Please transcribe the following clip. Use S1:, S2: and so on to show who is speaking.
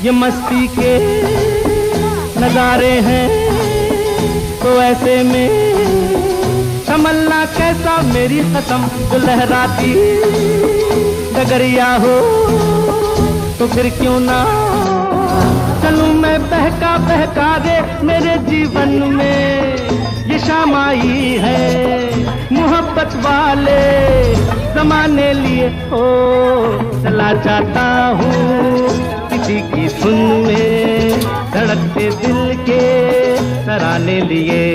S1: ये मस्ती के नजारे हैं, तो ऐसे में संभलना कैसा मेरी कसम, जो लहराती डगरिया हो तो फिर क्यों ना चलूं मैं बहका बहका रे। मेरे जीवन में ये शाम आई है, मोहब्बत वाले जमाने लिए हो। चला जाता हूँ किसी की धुन में, धड़कते दिल के तराने लिए।